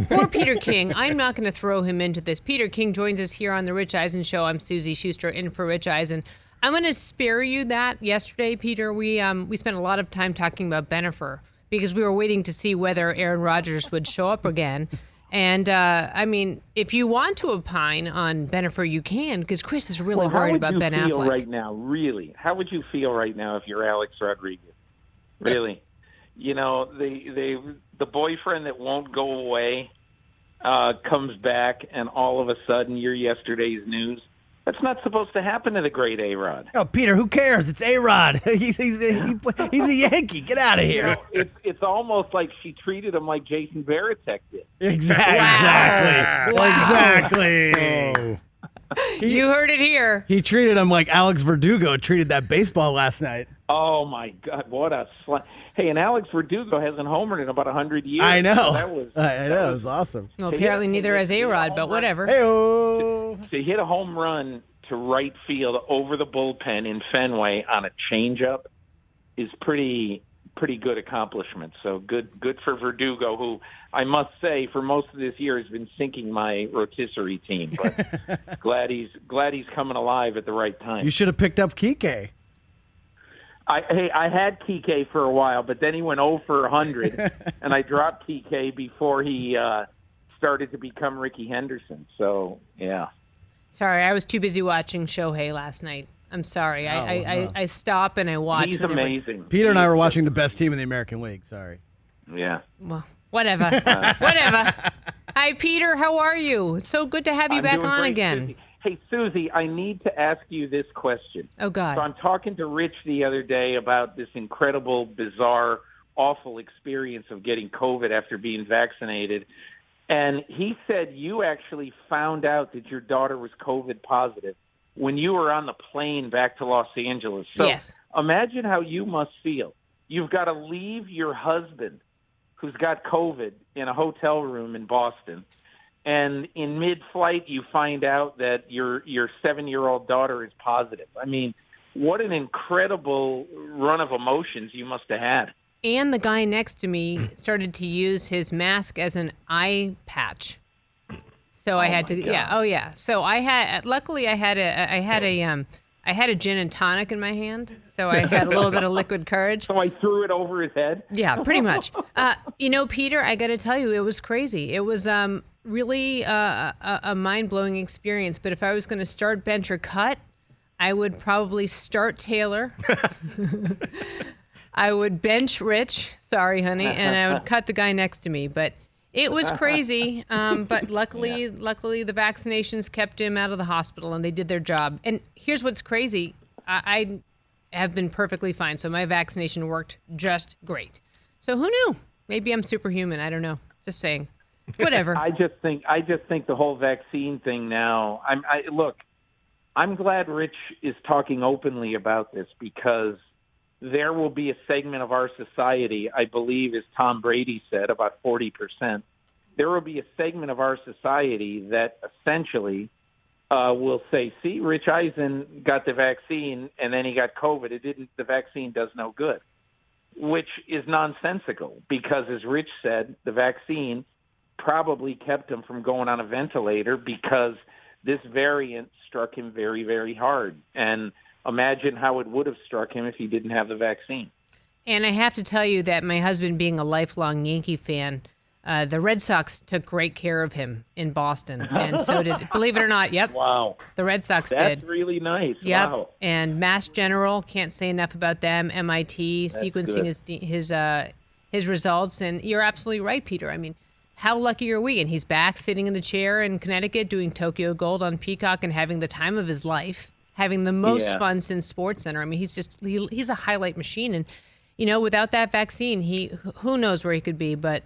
Poor Peter King. I'm not going to throw him into this. Peter King joins us here on the Rich Eisen Show. I'm Suzy Shuster in for Rich Eisen. I'm going to spare you that. Yesterday, Peter, we spent a lot of time talking about Bennifer because we were waiting to see whether Aaron Rodgers would show up again. And, if you want to opine on Bennifer, you can, because Chris is really worried about Ben Affleck. How would you feel right now, really? How would you feel right now if you're Alex Rodriguez? Really? The boyfriend that won't go away comes back, and all of a sudden you're yesterday's news. That's not supposed to happen to the great A-Rod. Oh, Peter, who cares? It's A-Rod. He's a Yankee. Get out of here. It's almost like she treated him like Jason Varitek did. Exactly. Wow. You heard it here. He treated him like Alex Verdugo treated that baseball last night. Oh, my God. What a Hey, and Alex Verdugo hasn't homered in about 100 years. I know. So I know. It was awesome. Well, apparently neither has A-Rod, but whatever. Hey-o. To hit a home run to right field over the bullpen in Fenway on a changeup is pretty good accomplishment. So good for Verdugo, who I must say for most of this year has been sinking my rotisserie team. But glad he's coming alive at the right time. You should have picked up Kike. I had Kike for a while, but then he went 0 for 100, and I dropped Kike before he started to become Ricky Henderson. So, yeah. Sorry, I was too busy watching Shohei last night. I'm sorry. I stop and I watch. He's amazing. Peter and I were watching the best team in the American League. Sorry. Yeah. Well, whatever. Whatever. Hi, Peter. How are you? It's so good to have you back on great, again. Suzy. Hey, Suzy, I need to ask you this question. Oh, God. So I'm talking to Rich the other day about this incredible, bizarre, awful experience of getting COVID after being vaccinated. And he said you actually found out that your daughter was COVID positive when you were on the plane back to Los Angeles. So yes. Imagine how you must feel. You've got to leave your husband, who's got COVID, in a hotel room in Boston. And in mid-flight, you find out that your 7-year-old daughter is positive. I mean, what an incredible run of emotions you must have had. And the guy next to me started to use his mask as an eye patch. So I had to, God. yeah, oh yeah. So luckily I had a gin and tonic in my hand, so I had a little bit of liquid courage. So I threw it over his head? Yeah, pretty much. Peter, I got to tell you, it was crazy. It was really a mind-blowing experience. But if I was going to start, bench, or cut, I would probably start Taylor. I would bench Rich, sorry, honey, and I would cut the guy next to me. But it was crazy. But luckily the vaccinations kept him out of the hospital, and they did their job. And here's what's crazy. I have been perfectly fine, so my vaccination worked just great. So who knew? Maybe I'm superhuman. I don't know. Just saying. Whatever. I just think the whole vaccine thing now. Look, I'm glad Rich is talking openly about this because there will be a segment of our society, I believe, as Tom Brady said, about 40%. There will be a segment of our society that essentially will say, see, Rich Eisen got the vaccine and then he got COVID. The vaccine does no good, which is nonsensical because, as Rich said, the vaccine probably kept him from going on a ventilator because this variant struck him very, very hard. And imagine how it would have struck him if he didn't have the vaccine. And I have to tell you that my husband, being a lifelong Yankee fan, the Red Sox took great care of him in Boston. And so did, believe it or not, yep. Wow. The Red Sox did. That's really nice. Yep. Wow. And Mass General, can't say enough about them. MIT, sequencing his results. And you're absolutely right, Peter. I mean, how lucky are we? And he's back sitting in the chair in Connecticut doing Tokyo Gold on Peacock and having the time of his life, having the most fun since SportsCenter. I mean, he's a highlight machine. And, without that vaccine, who knows where he could be. But,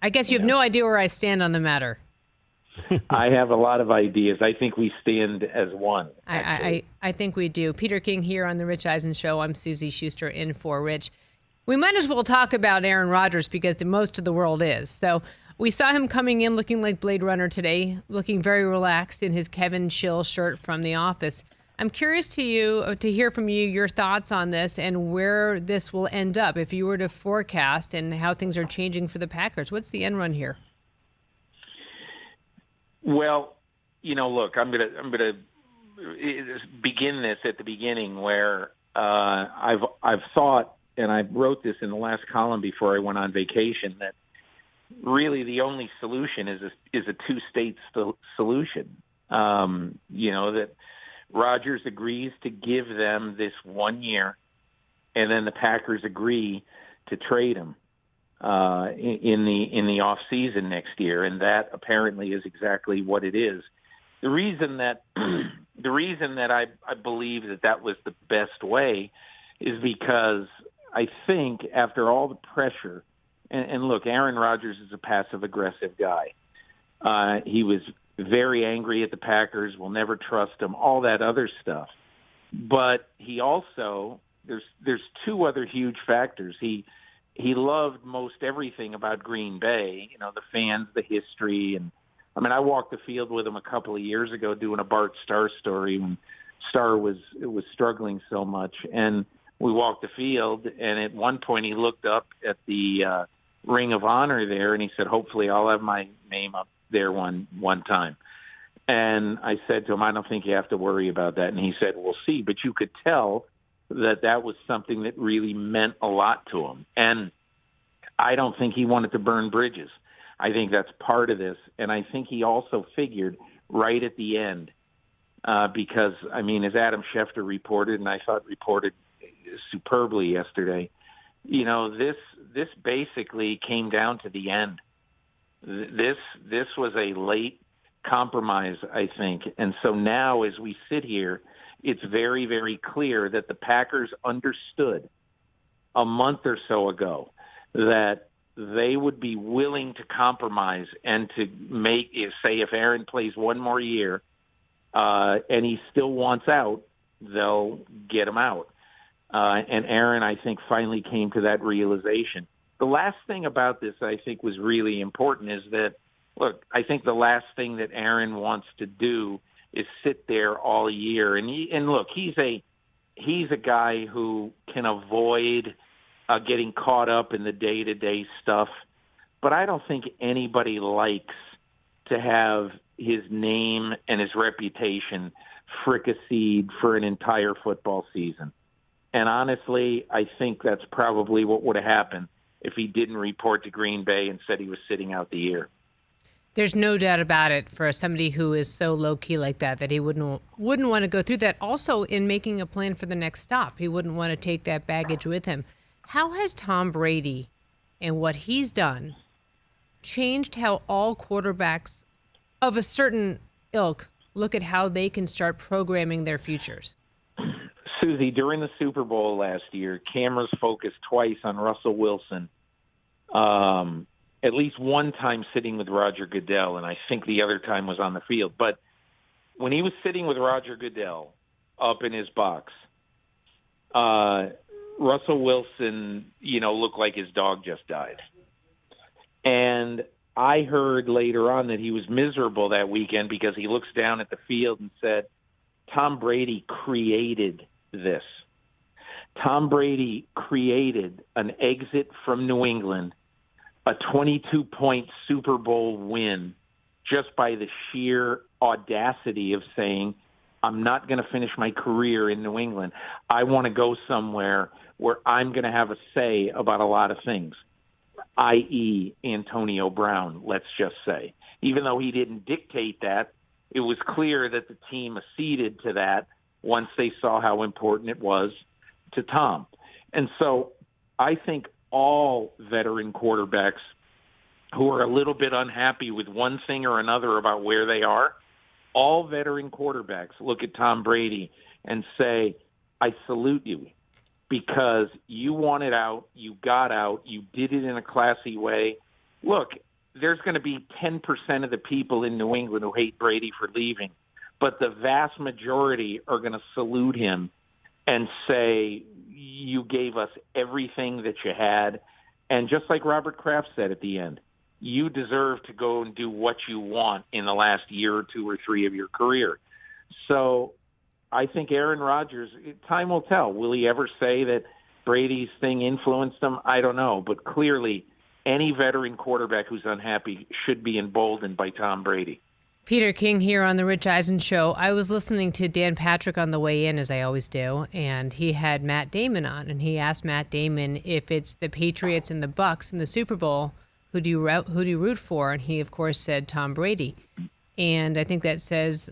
I guess you have no idea where I stand on the matter. I have a lot of ideas. I think we stand as one. I think we do. Peter King here on the Rich Eisen Show. I'm Suzy Shuster in for Rich. We might as well talk about Aaron Rodgers because most of the world is. So we saw him coming in looking like Blade Runner today, looking very relaxed in his Kevin Schill shirt from The Office. I'm curious to hear from you your thoughts on this and where this will end up if you were to forecast and how things are changing for the Packers. What's the end run here? Well, look, I'm gonna begin this at the beginning where I've thought, and I wrote this in the last column before I went on vacation, that really the only solution is a two-state solution. That Rodgers agrees to give them this 1 year, and then the Packers agree to trade him in the off season next year, and that apparently is exactly what it is. The reason that I believe that was the best way is because I think after all the pressure, and look, Aaron Rodgers is a passive-aggressive guy. He was very angry at the Packers, will never trust them, all that other stuff. But he also, there's two other huge factors. He loved most everything about Green Bay, the fans, the history. And I mean, I walked the field with him a couple of years ago doing a Bart Starr story when Starr was struggling so much. And we walked the field, and at one point he looked up at the Ring of Honor there, and he said, hopefully I'll have my name up there one time. And I said to him, I don't think you have to worry about that. And he said, we'll see. But you could tell that was something that really meant a lot to him. And I don't think he wanted to burn bridges. I think that's part of this. And I think he also figured right at the end, because, I mean, as Adam Schefter reported, and I thought reported superbly yesterday, this basically came down to the end. This was a late compromise, I think. And so now as we sit here, it's very, very clear that the Packers understood a month or so ago that they would be willing to compromise and to say if Aaron plays one more year and he still wants out, they'll get him out. And Aaron, I think, finally came to that realization. The last thing about this I think was really important is that, look, I think the last thing that Aaron wants to do is sit there all year. And look, he's a guy who can avoid getting caught up in the day-to-day stuff. But I don't think anybody likes to have his name and his reputation fricasseed for an entire football season. And honestly, I think that's probably what would have happened if he didn't report to Green Bay and said he was sitting out the year. There's no doubt about it for somebody who is so low-key like that he wouldn't want to go through that. Also, in making a plan for the next stop, he wouldn't want to take that baggage with him. How has Tom Brady and what he's done changed how all quarterbacks of a certain ilk look at how they can start programming their futures? Suzy, during the Super Bowl last year, cameras focused twice on Russell Wilson, at least one time sitting with Roger Goodell, and I think the other time was on the field. But when he was sitting with Roger Goodell up in his box, Russell Wilson, looked like his dog just died. And I heard later on that he was miserable that weekend because he looks down at the field and said, Tom Brady created this. Tom Brady created an exit from New England, a 22-point Super Bowl win, just by the sheer audacity of saying, I'm not going to finish my career in New England. I want to go somewhere where I'm going to have a say about a lot of things, i.e. Antonio Brown, let's just say. Even though he didn't dictate that, it was clear that the team acceded to that once they saw how important it was to Tom. And so I think all veteran quarterbacks who are a little bit unhappy with one thing or another about where they are, all veteran quarterbacks look at Tom Brady and say, I salute you because you wanted out, you got out, you did it in a classy way. Look, there's going to be 10% of the people in New England who hate Brady for leaving, but the vast majority are going to salute him and say, you gave us everything that you had. And just like Robert Kraft said at the end, you deserve to go and do what you want in the last year or two or three of your career. So I think Aaron Rodgers, time will tell. Will he ever say that Brady's thing influenced him? I don't know. But clearly, any veteran quarterback who's unhappy should be emboldened by Tom Brady. Peter King here on the Rich Eisen Show. I was listening to Dan Patrick on the way in, as I always do, and he had Matt Damon on, and he asked Matt Damon if it's the Patriots and the Bucks in the Super Bowl, who do you root for? And he, of course, said Tom Brady. And I think that says,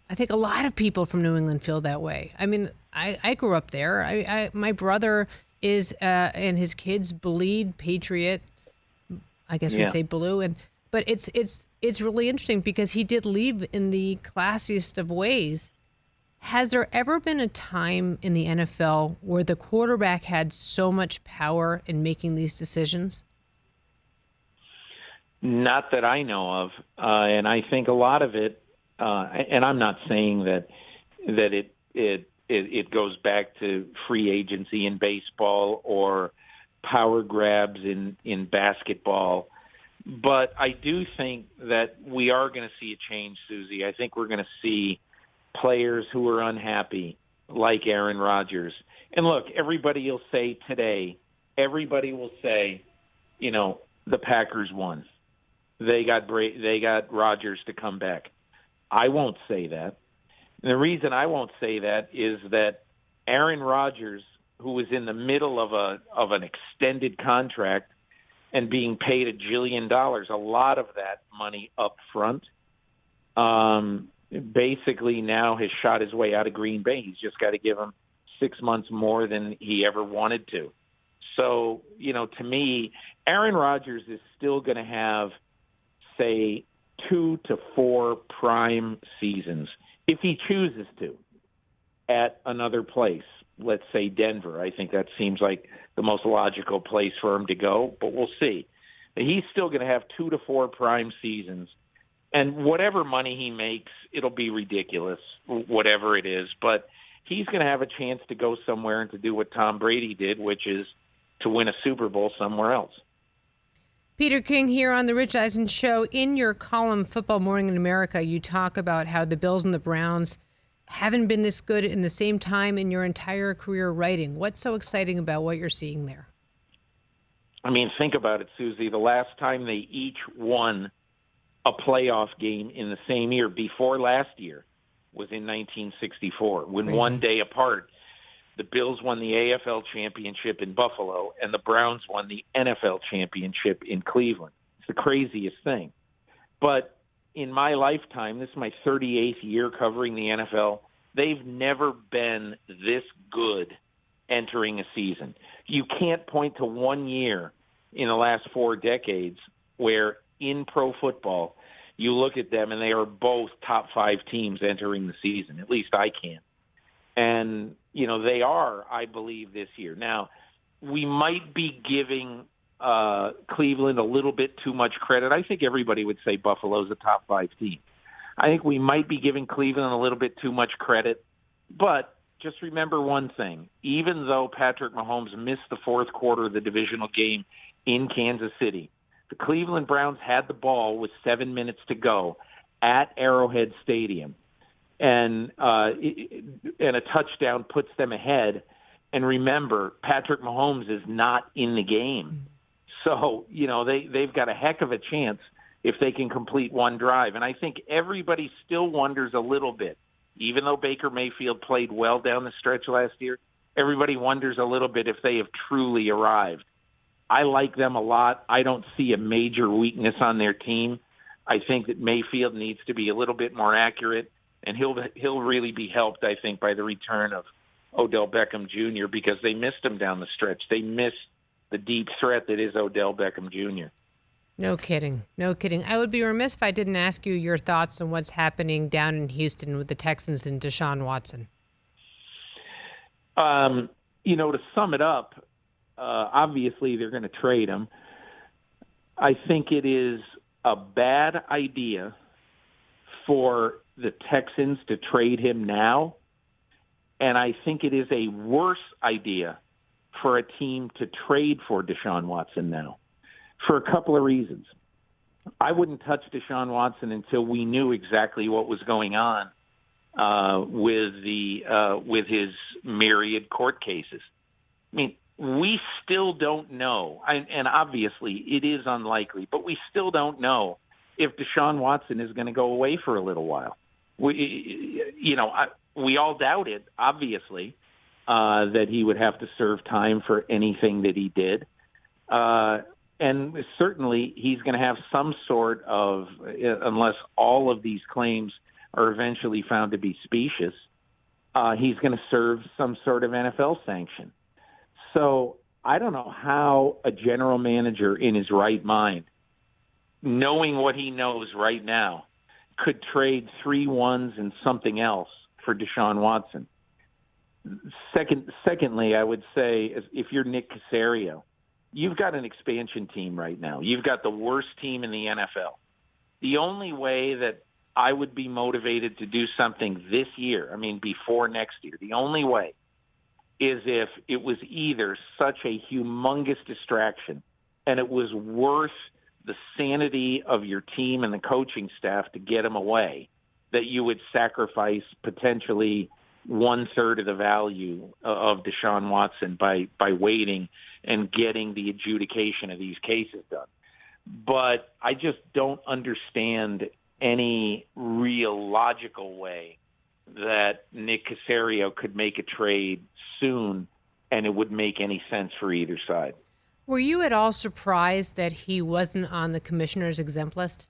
I think a lot of people from New England feel that way. I mean, I grew up there. My brother is and his kids bleed Patriot. I guess we'd say blue, but it's really interesting because he did leave in the classiest of ways. Has there ever been a time in the NFL where the quarterback had so much power in making these decisions? Not that I know of, and I think a lot of it. And I'm not saying that it goes back to free agency in baseball or power grabs in basketball, but I do think that we are going to see a change, Suzy. I think we're going to see players who are unhappy, like Aaron Rodgers. And look, everybody will say today, the Packers won. They got Rodgers to come back. I won't say that. And the reason I won't say that is that Aaron Rodgers, who was in the middle of an extended contract and being paid $1 jillion, a lot of that money up front, basically now has shot his way out of Green Bay. He's just got to give him 6 months more than he ever wanted to. So, to me, Aaron Rodgers is still going to have, say, 2 to 4 prime seasons, if he chooses to, at another place. Let's say Denver. I think that seems like the most logical place for him to go, but we'll see. He's still going to have 2 to 4 prime seasons, and whatever money he makes, it'll be ridiculous, whatever it is, but he's going to have a chance to go somewhere and to do what Tom Brady did, which is to win a Super Bowl somewhere else. Peter King here on the Rich Eisen Show. In your column, Football Morning in America, you talk about how the Bills and the Browns haven't been this good in the same time in your entire career writing. What's so exciting about what you're seeing there? I mean, think about it, Suzy. The last time they each won a playoff game in the same year before last year was in 1964, when Crazy. one day apart, the Bills won the AFL championship in Buffalo, and the Browns won the NFL championship in Cleveland. It's the craziest thing. But in my lifetime, this is my 38th year covering the NFL, they've never been this good entering a season. You can't point to one year in the last 4 decades where in pro football you look at them and they are both top 5 teams entering the season. At least I can. And, they are, I believe, this year. Now, we might be giving Cleveland a little bit too much credit. I think everybody would say Buffalo's a top 5 team. I think we might be giving Cleveland a little bit too much credit. But just remember one thing. Even though Patrick Mahomes missed the fourth quarter of the divisional game in Kansas City, the Cleveland Browns had the ball with 7 minutes to go at Arrowhead Stadium. And a touchdown puts them ahead. And remember, Patrick Mahomes is not in the game. So, they've got a heck of a chance if they can complete one drive. And I think everybody still wonders a little bit, even though Baker Mayfield played well down the stretch last year, everybody wonders a little bit if they have truly arrived. I like them a lot. I don't see a major weakness on their team. I think that Mayfield needs to be a little bit more accurate. And he'll really be helped, I think, by the return of Odell Beckham Jr. because they missed him down the stretch. They missed the deep threat that is Odell Beckham Jr. No kidding. No kidding. I would be remiss if I didn't ask you your thoughts on what's happening down in Houston with the Texans and Deshaun Watson. To sum it up, obviously they're going to trade him. I think it is a bad idea for the Texans to trade him now, and I think it is a worse idea for a team to trade for Deshaun Watson now, for a couple of reasons. I wouldn't touch Deshaun Watson until we knew exactly what was going on with his myriad court cases. I mean, we still don't know, and obviously it is unlikely, but we still don't know if Deshaun Watson is going to go away for a little while. We all doubt it, obviously, that he would have to serve time for anything that he did. And certainly he's going to have some sort of, unless all of these claims are eventually found to be specious, he's going to serve some sort of NFL sanction. So I don't know how a general manager in his right mind, knowing what he knows right now, could trade 3 ones and something else for Deshaun Watson. Secondly, I would say if you're Nick Caserio, you've got an expansion team right now. You've got the worst team in the NFL. The only way that I would be motivated to do something this year, before next year, the only way is if it was either such a humongous distraction and it was worth the sanity of your team and the coaching staff to get him away, that you would sacrifice potentially 1/3 of the value of Deshaun Watson by waiting and getting the adjudication of these cases done. But I just don't understand any real logical way that Nick Caserio could make a trade soon and it would make any sense for either side. Were you at all surprised that he wasn't on the commissioner's exempt list?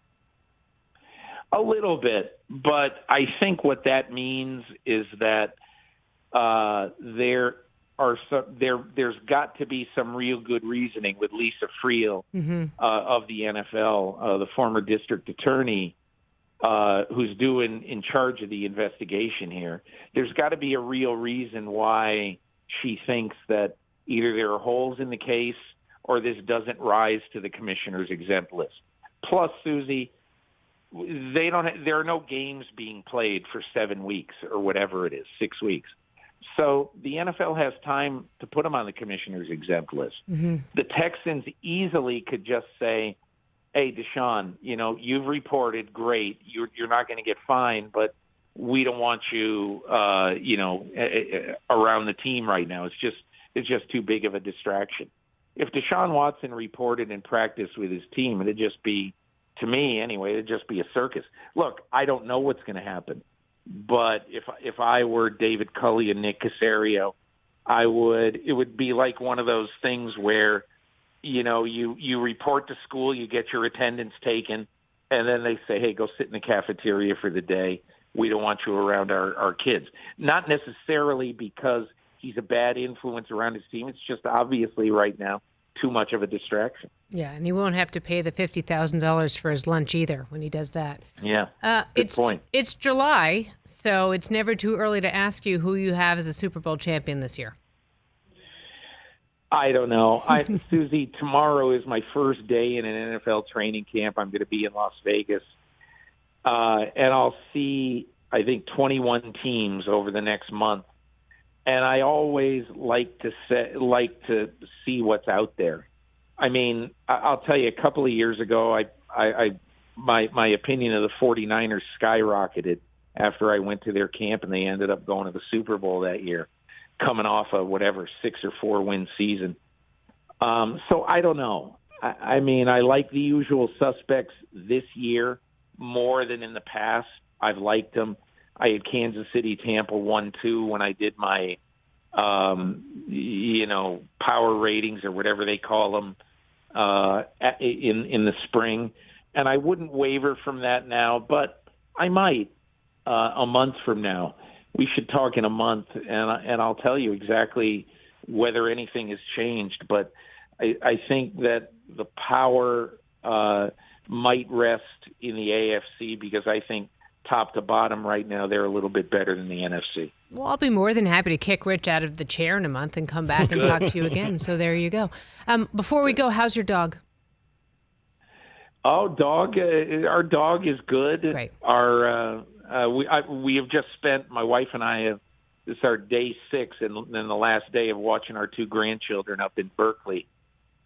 A little bit, but I think what that means is that there's got to be some real good reasoning with Lisa Friel of the NFL, the former district attorney, who's in charge of the investigation here. There's got to be a real reason why she thinks that either there are holes in the case or this doesn't rise to the commissioner's exempt list. Plus, Suzy, there are no games being played for 7 weeks or whatever it is, 6 weeks. So the NFL has time to put them on the commissioner's exempt list. The Texans easily could just say, hey, Deshaun, you've reported, great. You're not going to get fined, but we don't want you, around the team right now. It's just too big of a distraction. If Deshaun Watson reported in practice with his team, it'd just be, to me anyway, it'd just be a circus. Look, I don't know what's going to happen, but if I were David Culley and Nick Caserio, it would be like one of those things where, you report to school, you get your attendance taken, and then they say, hey, go sit in the cafeteria for the day. We don't want you around our kids. Not necessarily because he's a bad influence around his team. It's just obviously right now too much of a distraction. Yeah, and he won't have to pay the $50,000 for his lunch either when he does that. Yeah, good point. It's July, so it's never too early to ask you who you have as a Super Bowl champion this year. I don't know. Suzy, tomorrow is my first day in an NFL training camp. I'm going to be in Las Vegas, and I'll see, I think, 21 teams over the next month. And I always like to see what's out there. I'll tell you, a couple of years ago, my opinion of the 49ers skyrocketed after I went to their camp, and they ended up going to the Super Bowl that year, coming off a 6 or 4 win season. So I don't know. I like the usual suspects this year more than in the past. I've liked them. I had Kansas City, Tampa 1-2 when I did my, power ratings or whatever they call them in the spring. And I wouldn't waver from that now, but I might a month from now. We should talk in a month, and I'll tell you exactly whether anything has changed. But I think that the power might rest in the AFC because I think top to bottom right now, they're a little bit better than the NFC. Well, I'll be more than happy to kick Rich out of the chair in a month and come back and talk to you again. So there you go. Before we go, how's your dog? Oh, our dog is good. Great. We have just spent, my wife and I have, this is our day 6 and then the last day of watching our 2 grandchildren up in Berkeley.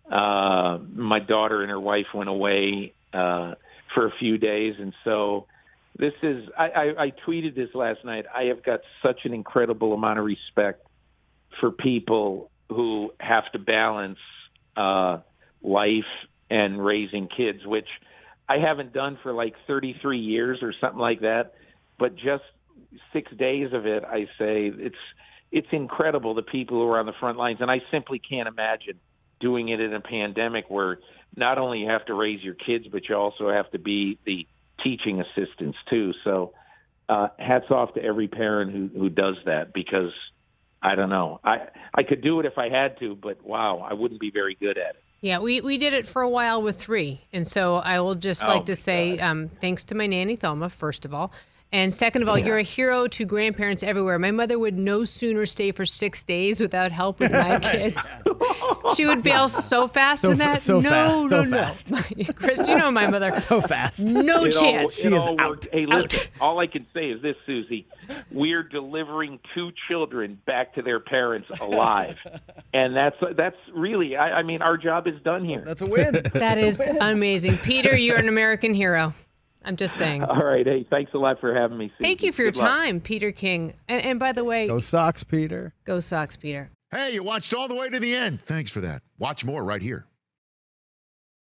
My daughter and her wife went away for a few days, and so this is, I tweeted this last night. I have got such an incredible amount of respect for people who have to balance life and raising kids, which I haven't done for like 33 years or something like that. But just 6 days of it, I say it's incredible, the people who are on the front lines. And I simply can't imagine doing it in a pandemic where not only you have to raise your kids, but you also have to be the teaching assistants too. So hats off to every parent who does that, because I don't know. I could do it if I had to, but wow, I wouldn't be very good at it. Yeah, we did it for a while with 3. And so I will just like to say thanks to my nanny, Thelma, first of all. And second of all, you're a hero to grandparents everywhere. My mother would no sooner stay for 6 days without help with my kids. She would bail so fast on that. So no. fast. Chris, you know my mother. So fast. No chance. She is out. Hey, listen, all I can say is this, Suzy. We're delivering 2 children back to their parents alive. And that's really, I mean, our job is done here. That's a win. That is amazing. Peter, you're an American hero. I'm just saying. All right. Hey, thanks a lot for having me, Suzy. Thank you for your Good luck. time, Peter King. And by the way, Go Sox, Peter. go Sox, Peter. Hey, you watched all the way to the end. Thanks for that. Watch more right here.